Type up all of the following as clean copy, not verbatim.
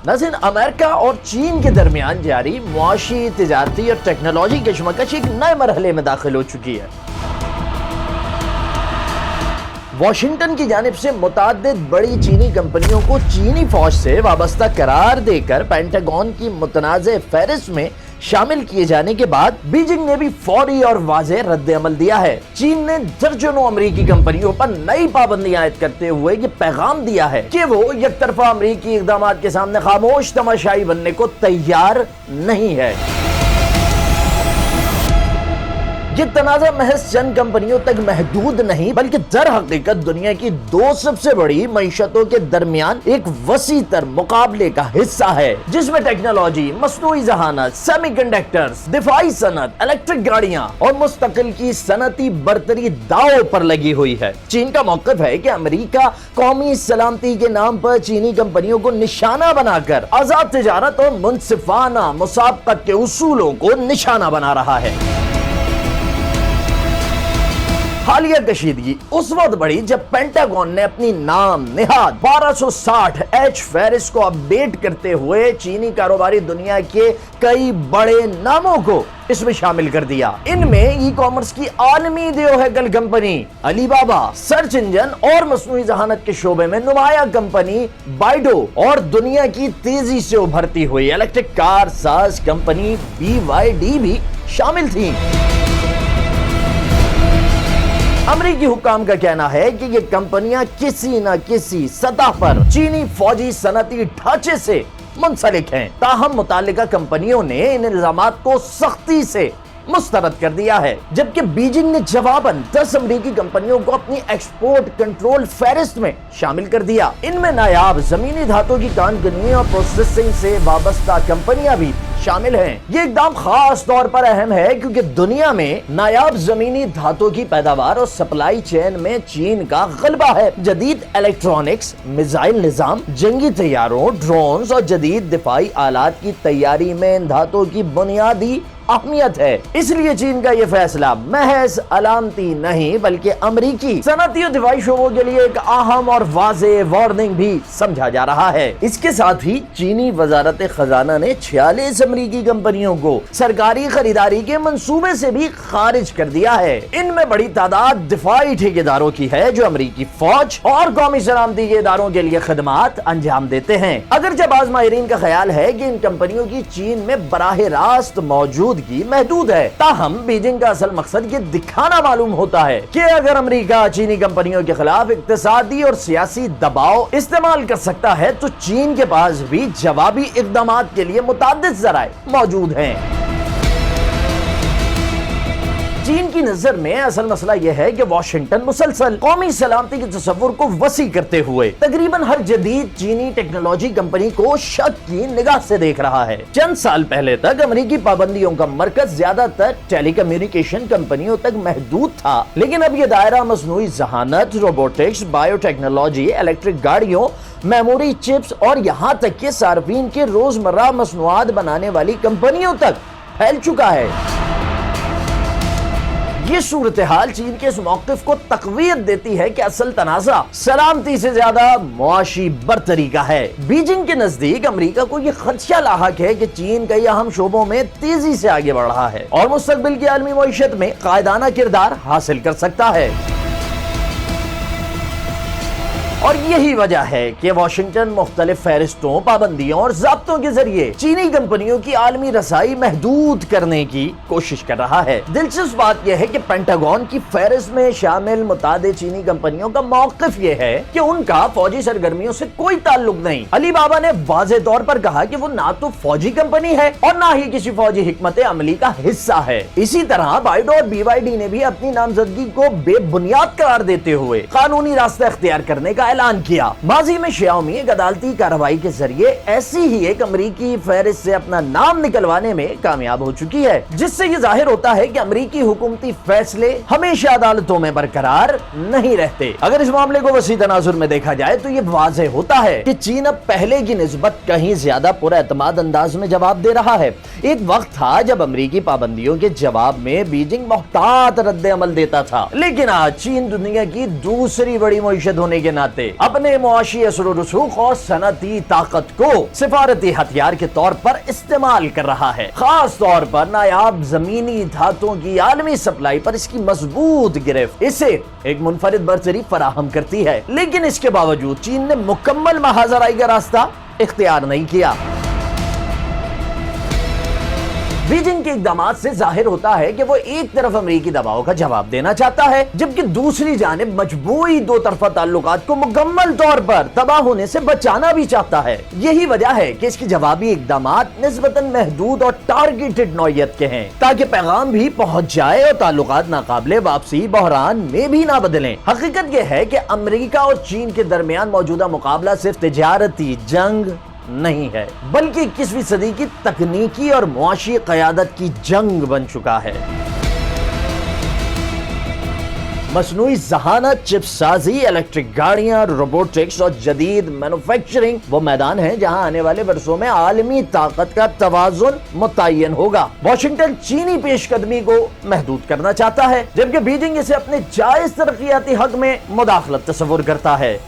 नाज़रीन, अमेरिका और चीन के दरमियान जारी मुआशी, तिजारती और टेक्नोलॉजी कशमकश एक नए मरहले में दाखिल हो चुकी है। वाशिंगटन की जानिब से मुताद्दिद बड़ी चीनी कंपनियों को चीनी फौज से वाबस्ता करार देकर पेंटागन की मुतनाज़े फहरिस्त में शामिल किए जाने के बाद बीजिंग ने भी फौरी और वाज़ेह रद्द अमल दिया है। चीन ने दर्जनों अमरीकी कंपनियों पर नई पाबंदियां आयद करते हुए ये पैगाम दिया है कि वो एक तरफा अमरीकी इक़दामात के सामने खामोश तमाशाई बनने को तैयार नहीं है। ये तनाज़ा महज चंद कंपनियों तक महदूद नहीं बल्कि दर हकीकत दुनिया की दो सबसे बड़ी मईशतों के दरमियान एक वसी तर मुकाबले का हिस्सा है, जिसमें टेक्नोलॉजी, मसनूई ज़हानत, सेमीकंडक्टर्स, दिफाई सनत, इलेक्ट्रिक गाड़ियां और मुस्तकिल की सनती बरतरी दांव पर लगी हुई है। चीन का मौक़िफ़ है कि अमेरिका कौमी सलामती के नाम पर चीनी कंपनियों को निशाना बनाकर आज़ाद तिजारत और मुनसिफाना मुसाबकत के उसूलों को निशाना बना रहा है। हालिया कशीदगी उस वक्त बढ़ी जब पेंटागन ने अपनी नाम निहाद 1260H फहरिस्त को अपडेट करते हुए चीनी कारोबारी दुनिया के कई बड़े नामों को इसमें शामिल कर दिया। इनमें ई कॉमर्स की आलमी देओहगल कंपनी अलीबाबा, सर्च इंजन और मसनूई ज़हानत के शोबे में नुमाया कंपनी बाइडो और दुनिया की तेजी से उभरती हुई इलेक्ट्रिक कार साज कंपनी BYD भी शामिल थी। अमरीकी हुक्काम का कहना है कि ये कंपनियां किसी न किसी सतह पर चीनी फौजी सनती ढांचे से मुंसलिक हैं। ताहम मुतालिका कंपनियों ने इन इल्जामात को सख्ती से मुस्तरद कर दिया है, जबकि बीजिंग ने जवाबन 10 अमरीकी कंपनियों को अपनी एक्सपोर्ट कंट्रोल फहरिस्त में शामिल कर दिया। इनमें नायाब जमीनी धातों की कानगनी और प्रोसेसिंग से वाबस्ता कंपनियां भी शामिल हैं। ये इकदाम खास तौर पर अहम है क्योंकि दुनिया में नायाब जमीनी धातों की पैदावार और सप्लाई चेन में चीन का गलबा है। जदीद इलेक्ट्रॉनिक्स, मिसाइल निजाम, जंगी तैयारों, ड्रोन्स और जदीद दिफाई आलात की तैयारी में इन धातों की बुनियादी अहमियत है। इसलिए चीन का ये फैसला महज अलामती नहीं बल्कि अमरीकी सनती और दिफाई शोबों के लिए एक अहम और वाज़ेह वार्निंग भी समझा जा रहा है। इसके साथ ही चीनी वजारत खजाना ने 46 अमरीकी कंपनियों को सरकारी खरीदारी के मंसूबे से भी खारिज कर दिया है। इनमें बड़ी तादाद दिफाई ठेकेदारों की है जो अमरीकी फौज और कौमी सलामती के इदारों के लिए खदमात अंजाम देते हैं। अगरचे बाज़ माहिरीन का ख्याल है कि इन कंपनियों की चीन में बराह रास्त मौजूद की महदूद है, ताहम बीजिंग का असल मकसद ये दिखाना मालूम होता है कि अगर अमेरिका चीनी कंपनियों के खिलाफ इक्तिसादी और सियासी दबाव इस्तेमाल कर सकता है तो चीन के पास भी जवाबी इक़दामात के लिए मुताद्दिद ज़राए मौजूद हैं। चीन की नजर में असल मसला यह है कि वाशिंगटन मुसलसल कौमी सलामती के तस्वुर को वसी करते हुए तकरीबन हर जदीद चीनी टेक्नोलॉजी कंपनी को शक की निगाह से देख रहा है। चंद साल पहले तक अमेरिकी पाबंदियों का मरकज ज्यादातर टेलीकम्युनिकेशन कंपनियों तक महदूद था, लेकिन अब ये दायरा मसनूई ज़हानत, रोबोटिक्स, बायोटेक्नोलॉजी, इलेक्ट्रिक गाड़ियों, मेमोरी चिप्स और यहाँ तक के सार्फिन के रोजमर्रा मसनूआत बनाने वाली कंपनियों तक फैल चुका है। ये सूरत हाल चीन के इस मौक़िफ़ को तक़वियत देती है कि असल तनाज़ा सलामती से ज्यादा मुआशी बरतरी का है। बीजिंग के नजदीक अमेरिका को यह खदशा लाहक है कि चीन कई अहम शोबों में तेजी से आगे बढ़ रहा है और मुस्तक़बिल की आलमी मईशत में कायदाना किरदार हासिल कर सकता है। और यही वजह है कि वाशिंगटन मुख्तलिफ फहरिस्तों, पाबंदियों और ज़ाब्तों के जरिए चीनी कंपनियों की आलमी रसाई महदूद करने की कोशिश कर रहा है। दिलचस्प बात यह है कि पेंटागन की फहरिस्त में शामिल मुतादिद चीनी कंपनियों का मौक़िफ़ यह है कि उनका फौजी सरगर्मियों से कोई ताल्लुक नहीं। अलीबाबा ने वाज़ेह तौर पर कहा कि वो ना तो फौजी कंपनी है और ना ही किसी फौजी हिकमत अमली का हिस्सा है। इसी तरह बाइडो और BYD ने भी अपनी नामजदगी को बेबुनियाद करार देते हुए कानूनी रास्ता इख्तियार करने का ऐलान किया। माजी में Xiaomi एक अदालती कार्रवाई के जरिए ऐसी ही एक अमरीकी फहरिस्त से अपना नाम निकलवाने में कामयाब हो चुकी है, जिससे ये जाहिर होता है कि अमरीकी हुकूमती फैसले हमेशा अदालतों में बरकरार नहीं रहते। अगर इस मामले को वसी तनाजुर में देखा जाए तो ये वाज़ेह होता है कि चीन अब पहले की निस्बत कहीं ज्यादा पुरएतमाद अंदाज में जवाब दे रहा है। एक वक्त था जब अमरीकी पाबंदियों के जवाब में बीजिंग मोहतात रद्द अमल देता था, लेकिन आज चीन दुनिया की दूसरी बड़ी मईशत होने के नाते करते अपने मुआशी असर रसूख और सनती ताकत को सिफारती हथियार के तौर पर इस्तेमाल कर रहा है। खास तौर पर नायाब जमीनी धातुओं की आलमी सप्लाई पर इसकी मजबूत गिरफ्त इसे एक मुनफरिद बरतरी फराहम करती है। लेकिन इसके बावजूद चीन ने मुकम्मल महाजराई का रास्ता इख्तियार नहीं किया। बीजिंग के इक़दामात से जाहिर होता है कि वो एक तरफ अमेरिकी दबाव का जवाब देना चाहता है, जबकि दूसरी जानिब मजबूरी दो तरफा ताल्लुकात को मुकम्मल तौर पर तबाह होने से बचाना भी चाहता है। यही वजह है कि इसकी जवाबी इक़दामात निस्बतन महदूद और टारगेटेड नौइयत के हैं, ताकि पैगाम भी पहुंच जाए और ताल्लुकात नाकाबिले वापसी बहरान में भी ना बदलें। हकीकत यह है कि अमेरिका और चीन के दरमियान मौजूदा मुकाबला सिर्फ तिजारती जंग नहीं है, बल्कि 21वीं सदी की तकनीकी और मुआशी क़यादत की जंग बन चुका है। मसनूई ज़हानत, चिप साजी, इलेक्ट्रिक गाड़ियां, रोबोटिक्स और जदीद मैन्युफैक्चरिंग वो मैदान है जहां आने वाले वर्षों में आलमी ताकत का तवाज़ुन मुतय्यन होगा। वाशिंगटन चीनी पेशकदमी को महदूद करना चाहता है, जबकि बीजिंग इसे अपने जायज तरक्याती हक में मुदाखलत तस्वुर करता है।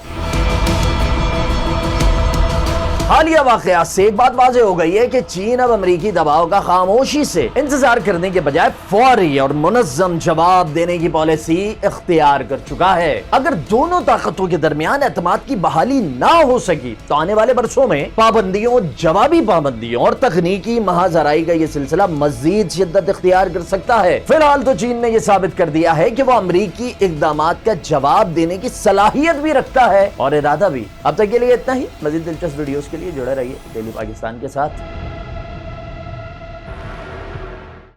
हालिया वाक़यात से एक बात वाज़ेह हो गई है कि चीन अब अमेरिकी दबाव का खामोशी से इंतजार करने के बजाय फौरी और मुनज़्ज़म जवाब देने की पॉलिसी इख्तियार कर चुका है। अगर दोनों ताकतों के दरमियान एतमाद की बहाली ना हो सकी तो आने वाले वर्षों में पाबंदियों, जवाबी पाबंदियों और तकनीकी महाजराई का ये सिलसिला मजीद शिद्दत इख्तियार कर सकता है। फिलहाल तो चीन ने यह साबित कर दिया है कि वो अमेरिकी इक़दामात का जवाब देने की सलाहियत भी रखता है और इरादा भी। अब तक के लिए इतना ही। मजीद दिलचस्प वीडियोस के लिए जुड़े रहिए डेली पाकिस्तान के साथ।